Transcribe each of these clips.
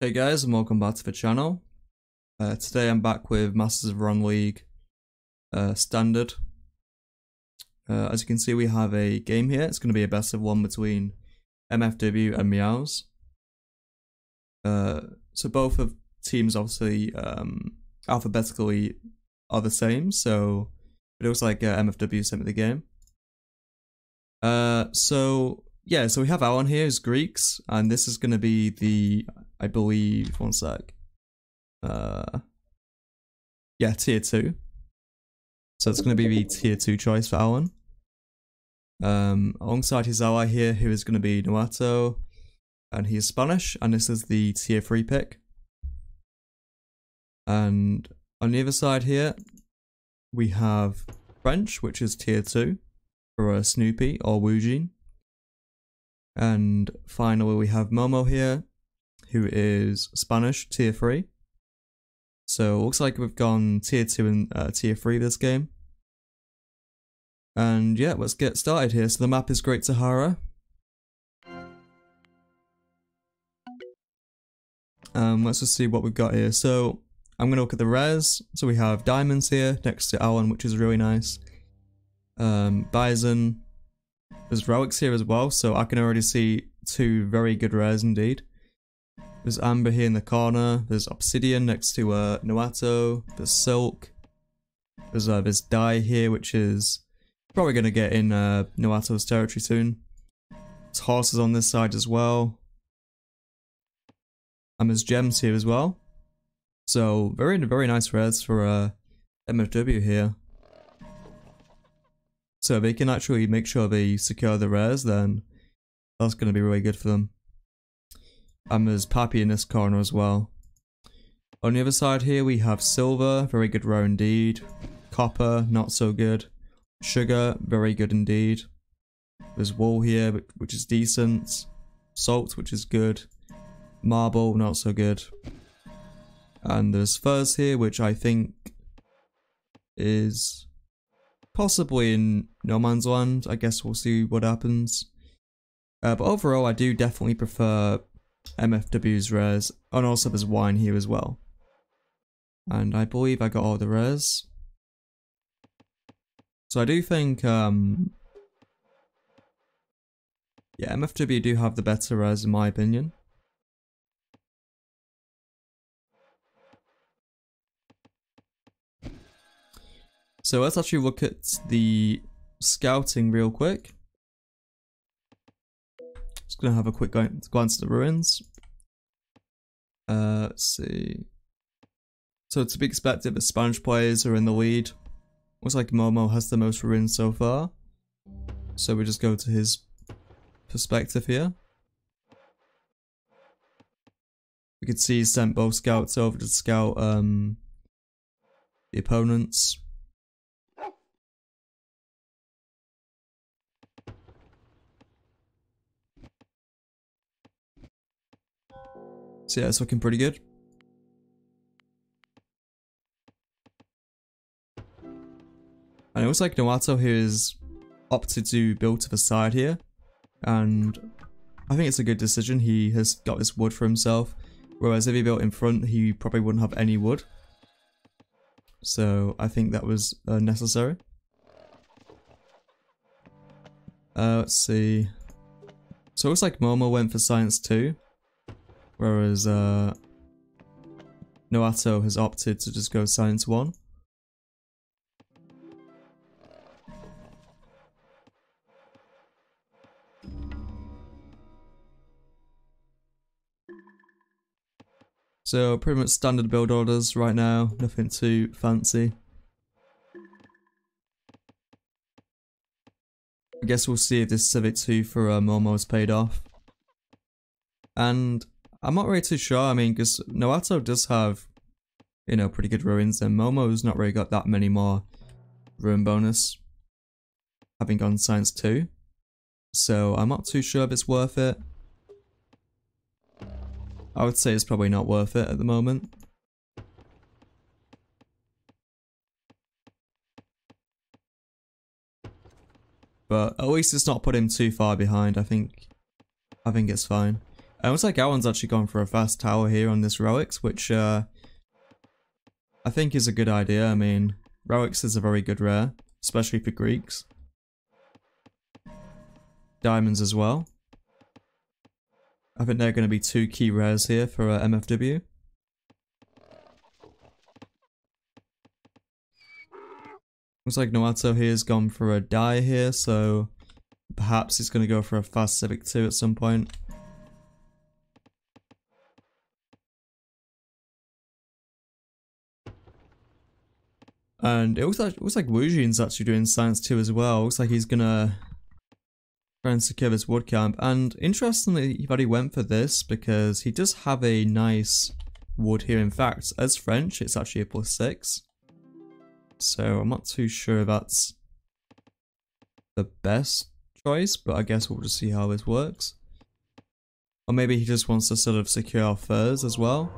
Hey guys, and welcome back to the channel. Today I'm back with Masters of Run League Standard. As you can see, we have a game here. It's going to be a best of one between MFW and Meowz. So both of teams obviously alphabetically are the same, so it looks like MFW sent me the game. So we have Alan here as Greeks, and this is going to be the, I believe, one sec. Yeah, tier 2. So it's going to be the tier 2 choice for Alan. Alongside his ally here, who is going to be Naoto, and he is Spanish, and this is the tier 3 pick. And on the other side here, we have French, which is tier 2 for Snoopy or Woojean. And finally, we have Momo here, who is Spanish, tier 3. So it looks like we've gone tier 2 and tier 3 this game. And yeah, let's get started here. So the map is Great Sahara. Let's just see what we've got here. So I'm going to look at the res. So we have diamonds here next to Alan, which is really nice. Bison. There's relics here as well, so I can already see 2 very good rares indeed. There's amber here in the corner, there's obsidian next to Naoto, there's silk, there's this dye here which is probably going to get in Naoto's territory soon. There's horses on this side as well. And there's gems here as well. So very nice rares for MFW here. So if they can actually make sure they secure the rares, then that's going to be really good for them. And there's Pappy in this corner as well. On the other side here we have silver, very good rare indeed. Copper, not so good. Sugar, very good indeed. There's wool here, which is decent. Salt, which is good. Marble, not so good. And there's furs here, which I think is possibly in no man's land. I guess we'll see what happens. But overall, I do definitely prefer MFW's rares. And also there's wine here as well. And I believe I got all the rares. So I do think, yeah, MFW do have the better rares in my opinion. So let's actually look at the scouting real quick. Just gonna have a quick glance at the ruins. Let's see. So to be expected, the Spanish players are in the lead. Looks like Momo has the most ruins so far. So we just go to his perspective here. We could see he sent both scouts over to scout the opponents. So yeah, it's looking pretty good. And it looks like Naoto here has opted to build to the side here. And I think it's a good decision. He has got this wood for himself. Whereas if he built in front, he probably wouldn't have any wood. So I think that was necessary. Let's see. So it looks like Momo went for science 2. Whereas Naoto has opted to just go science 1. So pretty much standard build orders right now, nothing too fancy. I guess we'll see if this Civic 2 for Momo's paid off. And I'm not really too sure, I mean, because Naoto does have, you know, pretty good ruins, and Momo's not really got that many more ruin bonus, having gone science 2. So I'm not too sure if it's worth it. I would say it's probably not worth it at the moment. But at least it's not put him too far behind, I think it's fine. It looks like Alan's actually gone for a fast tower here on this relics, which I think is a good idea. I mean, relics is a very good rare, especially for Greeks. Diamonds as well. I think they're going to be two key rares here for MFW. Looks like Naoto here has gone for a die here, so perhaps he's going to go for a fast Civic 2 at some point. And it looks like Woojean's actually doing science 2 as well. Looks like he's gonna try and secure this wood camp. And interestingly that he went for this because he does have a nice wood here. In fact, as French, it's actually a +6. So I'm not too sure that's the best choice, but I guess we'll just see how this works. Or maybe he just wants to sort of secure our furs as well.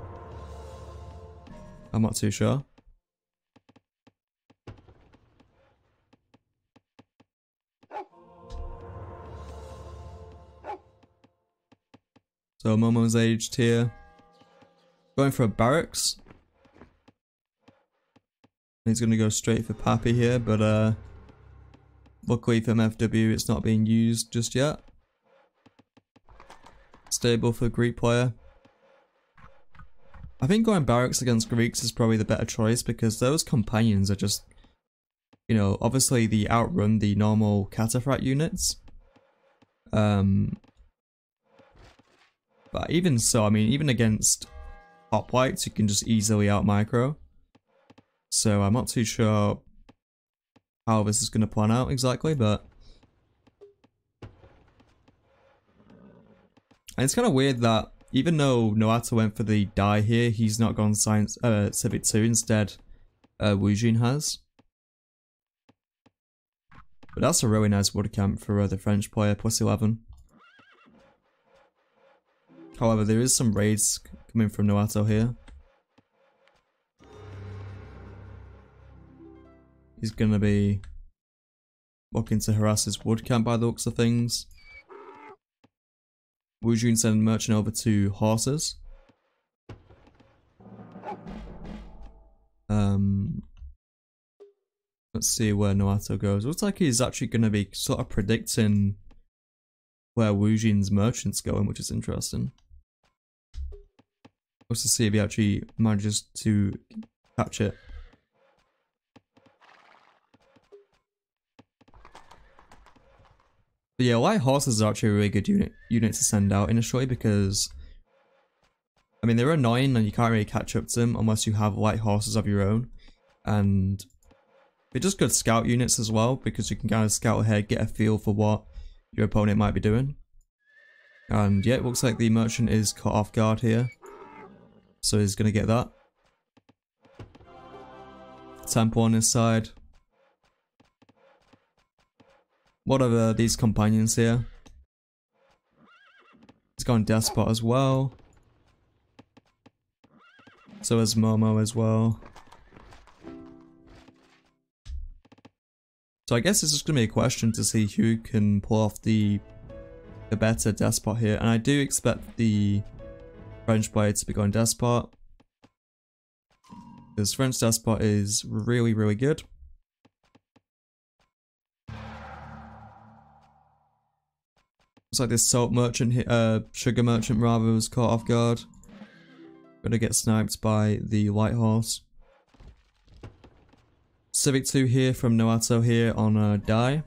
I'm not too sure. So Momo's aged here. Going for a barracks. He's gonna go straight for Pappy here, but luckily for MFW it's not being used just yet. Stable for Greek player. I think going barracks against Greeks is probably the better choice because those companions are just, you know, obviously they outrun the normal cataphract units. But even so, I mean, even against hoplites, you can just easily out micro. So I'm not too sure how this is going to plan out exactly, but... And it's kind of weird that even though Naoto went for the die here, he's not gone science Civic 2, instead Woojean has. But that's a really nice wood camp for the French player, +11. However, there is some raids coming from Naoto here. He's going to be looking to harass his wood camp by the looks of things. Woojean sending merchant over to horses. Let's see where Naoto goes. Looks like he's actually going to be sort of predicting where Woojean's merchant's going, which is interesting. Let's just see if he actually manages to catch it. But yeah, light horses are actually a really good unit to send out initially because, I mean, they're annoying and you can't really catch up to them unless you have light horses of your own. And they're just good scout units as well because you can kind of scout ahead, get a feel for what your opponent might be doing. And yeah, it looks like the merchant is caught off guard here. So he's gonna get that. Temple on his side. What are these companions here? He's gone Despot as well. So has Momo as well. So I guess it's just gonna be a question to see who can pull off the better Despot here. And I do expect the French player to be going Despot. Because French Despot is really, really good. Looks like this salt merchant, sugar merchant rather, was caught off guard. Gonna get sniped by the light horse. Civic 2 here from Naoto here on a die.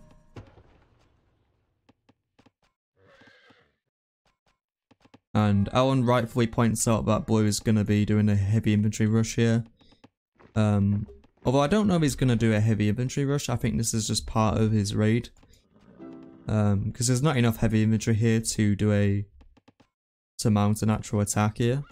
And Alan rightfully points out that Blue is going to be doing a heavy infantry rush here. Although I don't know if he's going to do a heavy infantry rush, I think this is just part of his raid. Because there's not enough heavy infantry here to mount an actual attack here.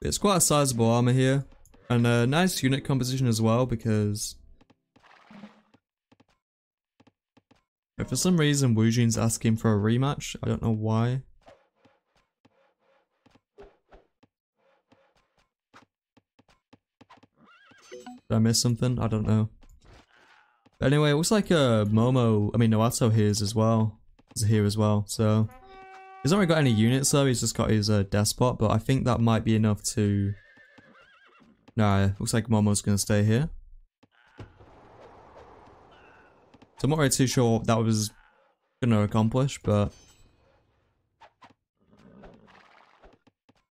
It's quite a sizable armor here, and a nice unit composition as well because if for some reason Woojean's asking for a rematch, I don't know why. Did I miss something? I don't know. But anyway, it looks like Naoto is here as well. So he's not really got any units though. He's just got his despot, but I think that might be enough to. Nah, looks like Momo's gonna stay here. So I'm not really too sure what that was gonna accomplish, but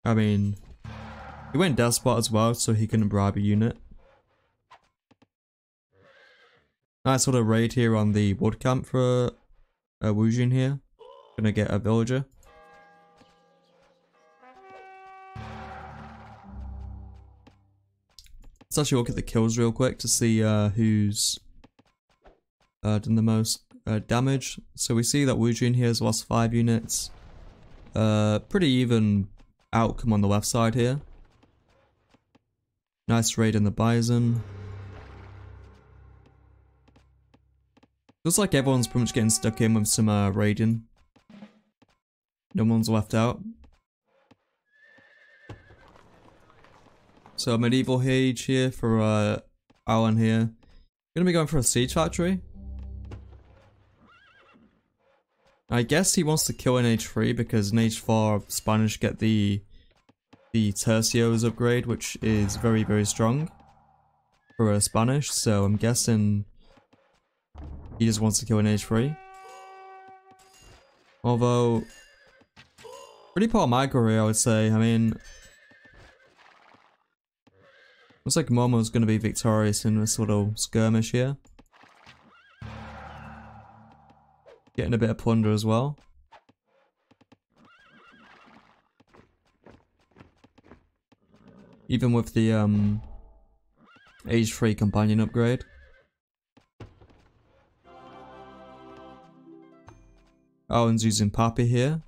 I mean, he went despot as well, so he couldn't bribe a unit. Nice little raid here on the wood camp for Woojean here. Gonna get a villager. Let's actually look at the kills real quick to see who's done the most damage. So we see that Woojean here has lost 5 units. Pretty even outcome on the left side here. Nice raid in the bison. Looks like everyone's pretty much getting stuck in with some raiding. No one's left out. So medieval age here for Alan here. Gonna be going for a siege factory. I guess he wants to kill in age 3 because in age 4 Spanish get the Tercios upgrade, which is very, very strong for Spanish, so I'm guessing he just wants to kill in age 3. Although, pretty poor micro here, I would say. I mean, looks like Momo's going to be victorious in this little skirmish here. Getting a bit of plunder as well. Even with the age 3 companion upgrade. Owen's using Pappy here.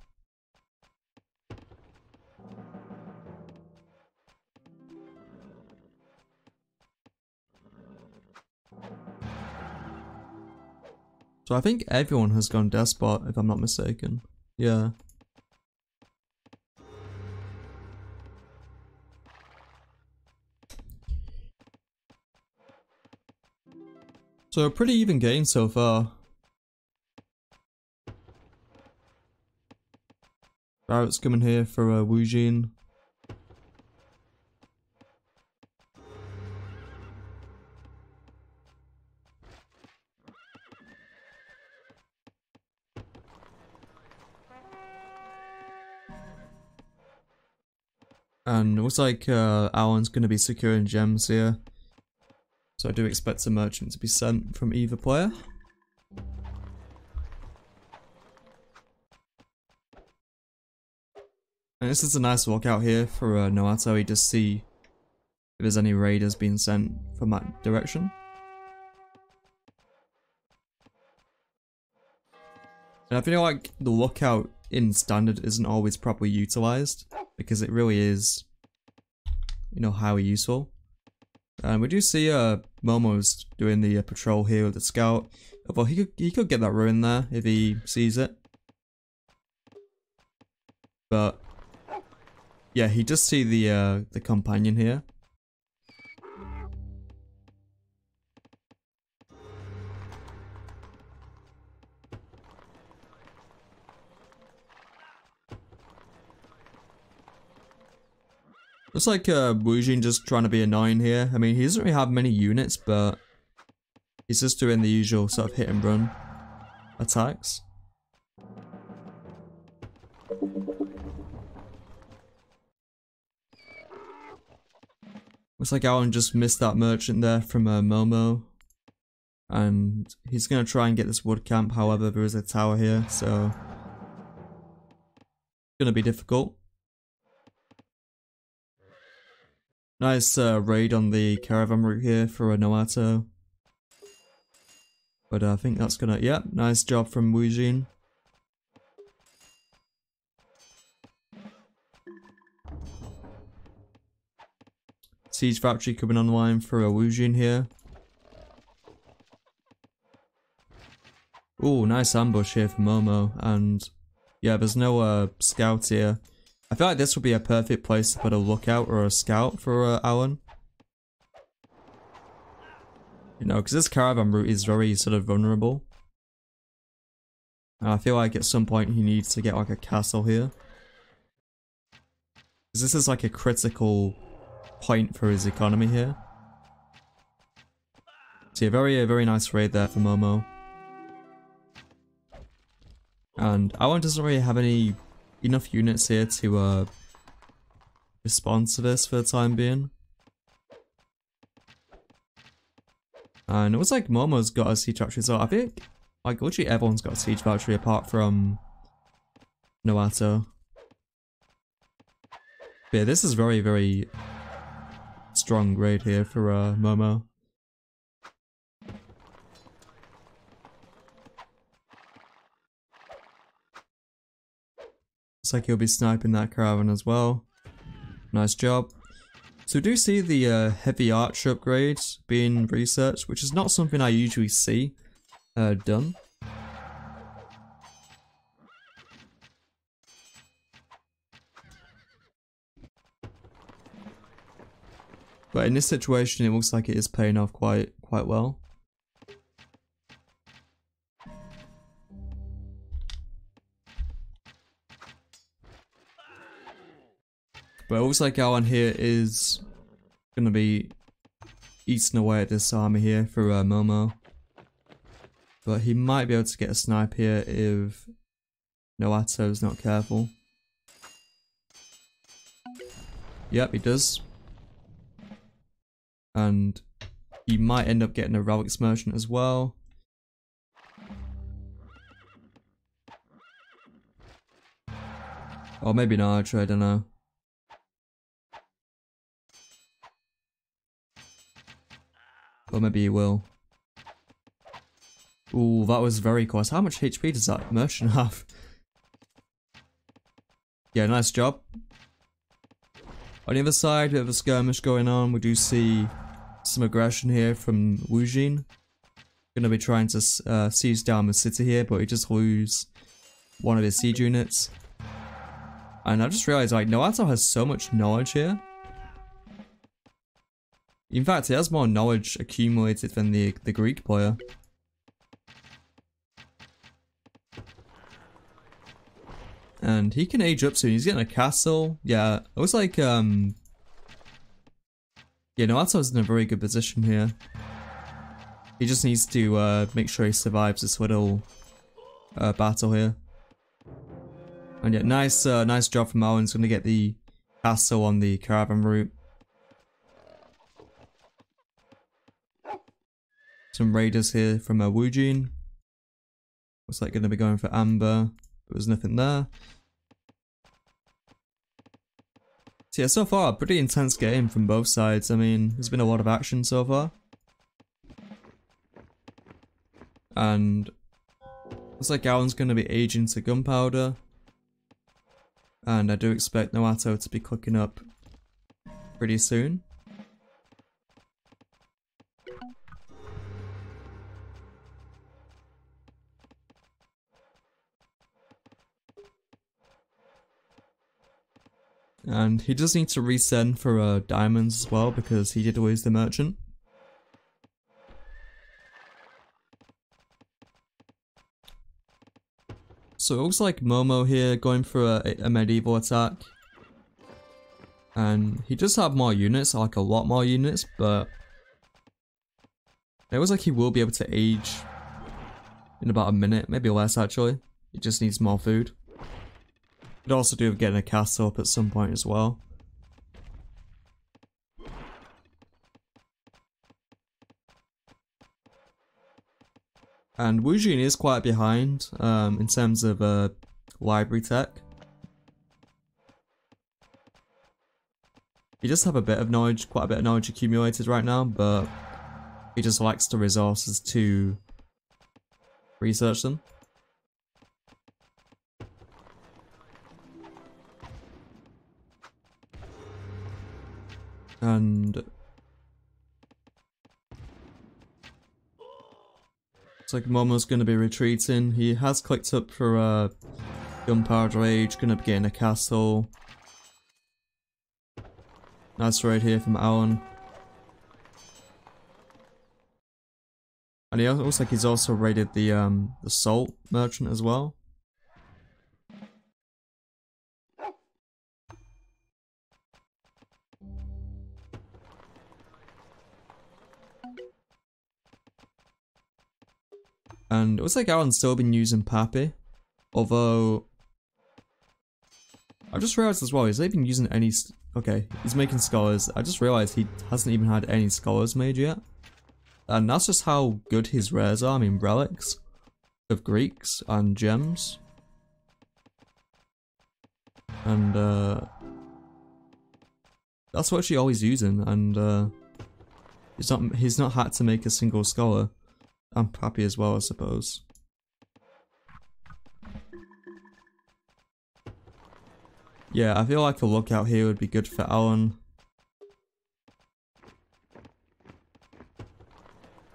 So I think everyone has gone despot, if I'm not mistaken. Yeah. So a pretty even game so far. Barrett's coming here for Woojean. And it looks like Alan's going to be securing gems here. So I do expect a merchant to be sent from either player. And this is a nice walkout here for Naoto. You just see if there's any raiders being sent from that direction. And I feel like the lookout in standard isn't always properly utilized, because it really is, you know, highly useful. And we do see Momo's doing the patrol here with the scout. Although he could get that ruin there if he sees it. But yeah, he does see the companion here. Looks like Woojean just trying to be annoying here. I mean, he doesn't really have many units, but he's just doing the usual sort of hit and run attacks. Looks like Alan just missed that merchant there from Momo. And he's going to try and get this wood camp, however there is a tower here, so it's going to be difficult. Nice raid on the caravan route here for Naoto. But I think that's gonna, yeah, nice job from Woojean. Siege factory coming online for a Woojean here. Ooh, nice ambush here for Momo, and yeah, there's no scout here. I feel like this would be a perfect place to put a lookout or a scout for Alan. You know, because this caravan route is very sort of vulnerable. And I feel like at some point he needs to get like a castle here. Because this is like a critical point for his economy here. So yeah, a very nice raid there for Momo. And Alan doesn't really have enough units here to respond to this for the time being. And it looks like Momo's got a siege factory as well. I think like literally everyone's got a siege factory apart from Naoto. But yeah, this is very strong raid here for Momo. Looks like he'll be sniping that caravan as well. Nice job. So we do see the heavy archer upgrade being researched, which is not something I usually see done. But in this situation, it looks like it is paying off quite well. But it looks like Alan here is going to be eating away at this army here for Momo. But he might be able to get a snipe here if Naoto's not careful. Yep, he does. And he might end up getting a relics merchant as well. Or maybe an archer, I don't know. Or maybe he will. Ooh, that was very close. How much HP does that merchant have? Yeah, nice job. On the other side, bit of a skirmish going on. We do see some aggression here from Woojean. Gonna be trying to siege down the city here, but he just lose one of his siege units. And I just realized, like, Naoto has so much knowledge here. In fact, he has more knowledge accumulated than the Greek player. And he can age up soon. He's getting a castle. Yeah, it looks like, yeah, Naoto's in a very good position here. He just needs to make sure he survives this little battle here. And yeah, nice job from Alan. He's going to get the castle on the caravan route. Some raiders here from Woojean. Looks like going to be going for Amber. There was nothing there. So yeah, so far, a pretty intense game from both sides. I mean, there's been a lot of action so far. And looks like Alan's going to be aging to gunpowder. And I do expect Naoto to be cooking up pretty soon. And he does need to resend for diamonds as well, because he did lose the merchant. So it looks like Momo here going for a medieval attack. And he does have more units, like a lot more units, but it looks like he will be able to age in about a minute, maybe less actually. He just needs more food. Could also do with getting a castle up at some point as well. And Woojean is quite behind in terms of library tech. He does have a bit of knowledge, quite a bit of knowledge accumulated right now, but he just lacks the resources to research them. And it's like Momo's going to be retreating. He has clicked up for gunpowder age, going to be getting a castle. Nice raid here from Alan. And he looks like he's also raided the salt merchant as well. And it looks like Alan's still been using Pappy. Although, I just realized as well, he's not even using any... Okay, he's making scholars. I just realized he hasn't even had any scholars made yet. And that's just how good his rares are. I mean, relics of Greeks and gems. And, that's what you're always using. And, he's not had to make a single scholar. I'm happy as well, I suppose. Yeah, I feel like a lookout here would be good for Alan.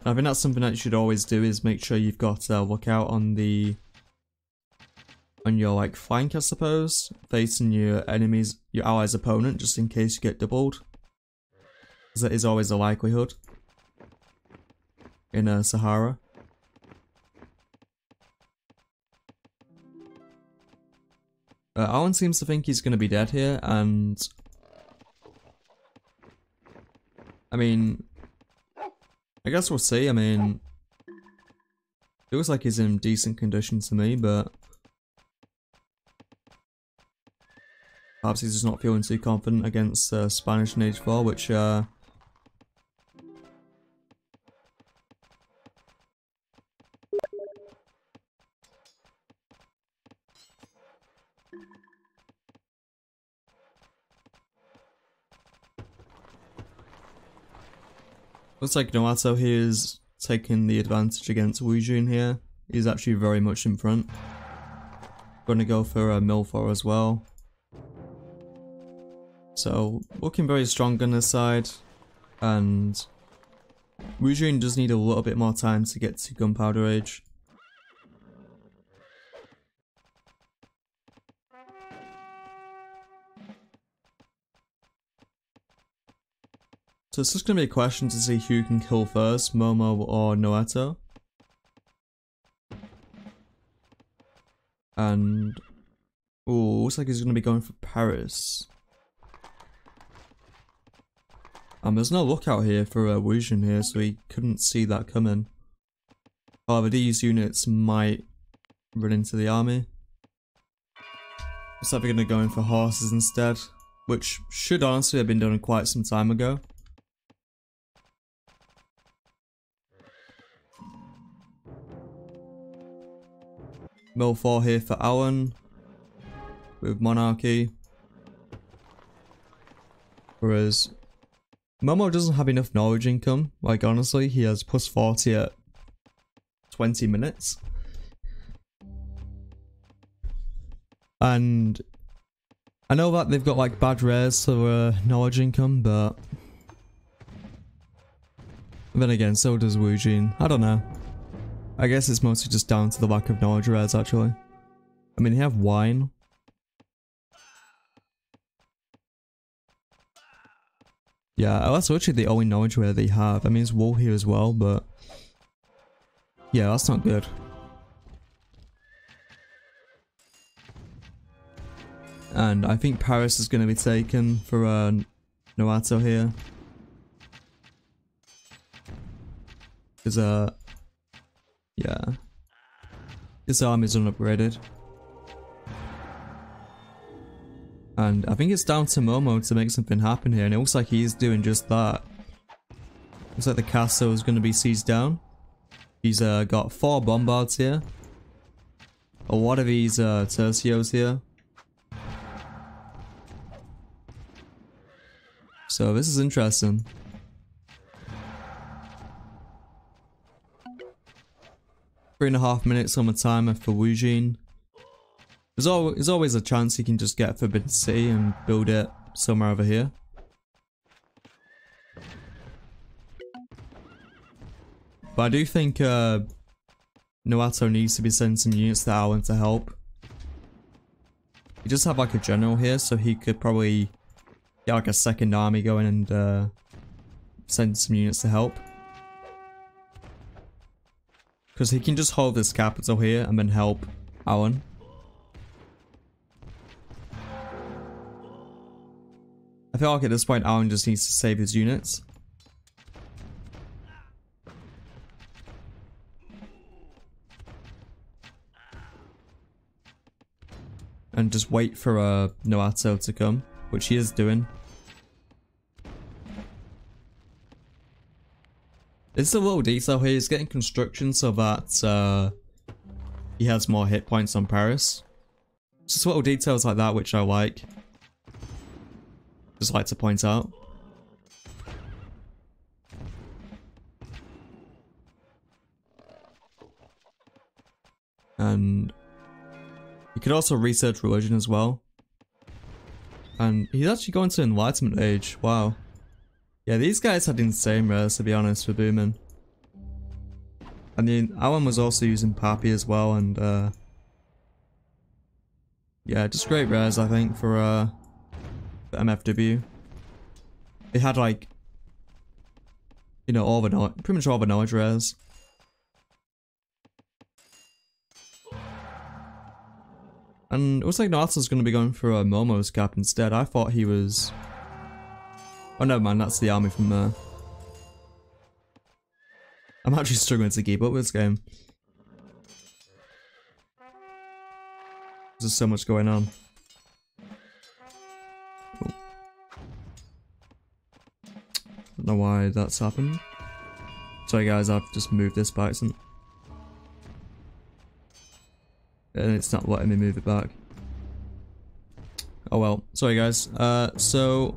I think that's something that you should always do, is make sure you've got a lookout on your like flank, I suppose, facing your enemies, your allies' opponent, just in case you get doubled. Because that is always a likelihood in Sahara. Alan seems to think he's going to be dead here, and I mean, I guess we'll see. I mean, it looks like he's in decent condition to me, but perhaps he's just not feeling too confident against Spanish in H4, which looks like Naoto here is taking the advantage against Woojean here. He's actually very much in front. Gonna go for a MFW as well. So, looking very strong on this side. And Woojean does need a little bit more time to get to Gunpowder Age. So it's just going to be a question to see who can kill first, Momo or Naoto. And... ooh, looks like he's going to be going for Paris. There's no lookout here for Woojean here, so he couldn't see that coming. However, these units might run into the army. Looks like they're going to go in for horses instead, which should honestly have been done quite some time ago. MFW here for Alan with Monarchy, whereas Momo doesn't have enough knowledge income. Like, honestly, he has plus 40 at 20 minutes. And I know that they've got like bad rares for knowledge income, but then again, so does Woojean. I don't know. I guess it's mostly just down to the lack of knowledge rares, actually. I mean, they have wine. Yeah, that's literally the only knowledge rare they have. I mean, it's wool here as well, but yeah, that's not good. And I think Paris is going to be taken for Naoto here. Because, yeah. This army's unupgraded. And I think it's down to Momo to make something happen here, and it looks like he's doing just that. Looks like the castle is going to be seized down. He's got 4 bombards here. A lot of these tercios here. So this is interesting. 3.5 minutes on the timer for Woojean. There's always a chance he can just get Forbidden City and build it somewhere over here. But I do think Naoto needs to be sending some units to Alan to help. He does have like a general here, so he could probably get like a second army going and send some units to help. Because he can just hold this capital here and then help Alan. I feel like at this point Alan just needs to save his units. And just wait for Naoto to come, which he is doing. It's a little detail here, he's getting construction so that he has more hit points on Paris. Just little details like that which I like. Just like to point out. And you could also research religion as well. And he's actually going to Enlightenment Age, wow. Yeah, these guys had insane rares, to be honest, for booming. And then Alan was also using Pappy as well, and yeah, just great rares, I think, for MFW. They had like, you know, all the pretty much all the knowledge rares. And it looks like Naoto's going to be going for a Momo's cap instead. I thought he was... Oh no, man, that's the army from there. I'm actually struggling to keep up with this game. There's so much going on. Oh. Don't know why that's happened. Sorry guys, I've just moved this by accident. And it's not letting me move it back. Oh well, sorry guys. So...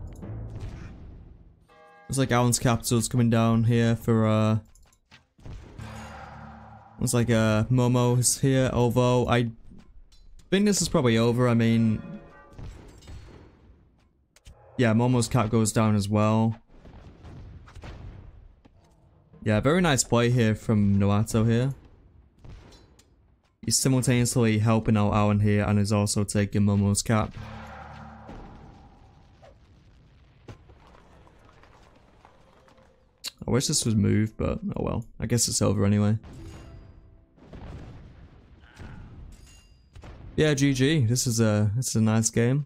Looks like Alan's capital's coming down here for looks like Momo is here, although I think this is probably over. I mean, yeah, Momo's cap goes down as well. Yeah, very nice play here from Naoto here. He's simultaneously helping out Alan here and is also taking Momo's cap. I wish this was moved, but oh well. I guess it's over anyway. Yeah, GG. This is a nice game.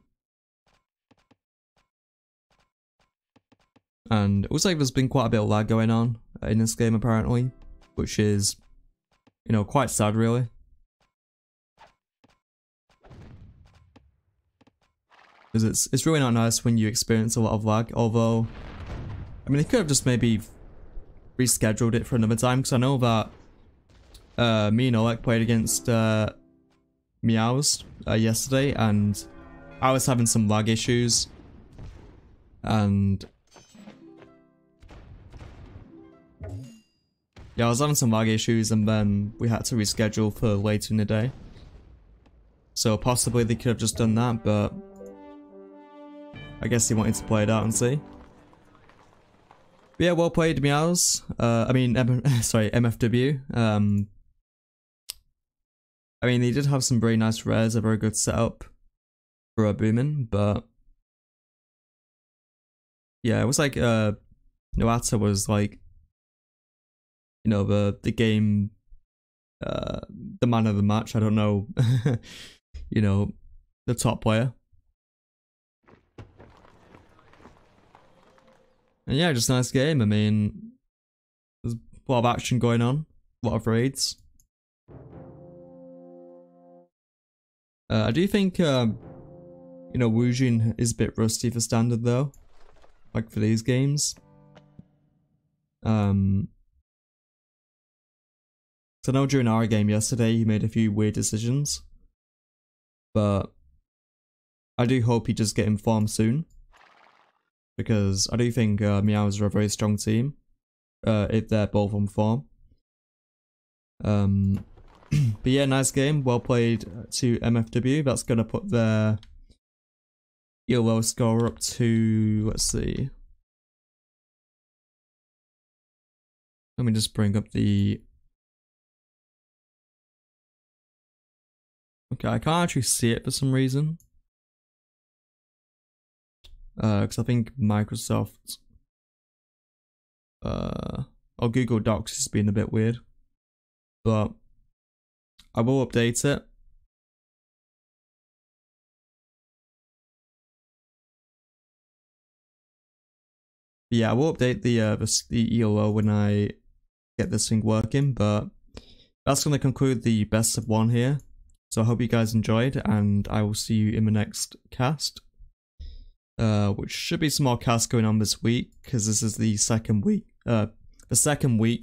And it looks like there's been quite a bit of lag going on in this game apparently, which is, you know, quite sad really. Because it's really not nice when you experience a lot of lag, although I mean they could have just maybe rescheduled it for another time, because I know that me and Oleg played against Meowz yesterday, and I was having some lag issues, and yeah, I was having some lag issues, and then we had to reschedule for later in the day. So possibly they could have just done that, but I guess they wanted to play it out and see. But yeah, well played, Meowz. I mean, sorry, MFW. I mean, they did have some very nice rares, a very good setup for a booming, but yeah, it was like Naoto was like, you know, the game, the man of the match. I don't know, you know, the top player. And yeah, just a nice game. I mean, there's a lot of action going on, a lot of raids. I do think, you know, Woojean is a bit rusty for standard though, like for these games. So I know during our game yesterday he made a few weird decisions, but I do hope he does get informed soon. Because I do think Meowz are a very strong team, if they're both on form. But yeah, nice game, well played to MFW. That's gonna put their ELO score up to, let's see. Let me just bring up the... Okay, I can't actually see it for some reason. Because I think Microsoft or Google Docs has been a bit weird. but I will update it. Yeah, I will update the ELO when I get this thing working, but that's going to conclude the best of one here. So I hope you guys enjoyed, and I will see you in the next cast. Which should be some more casts going on this week, because this is the second week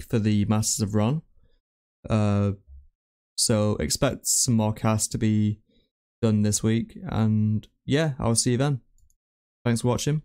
for the Masters of Ron. So expect some more casts to be done this week, and yeah, I'll see you then. Thanks for watching.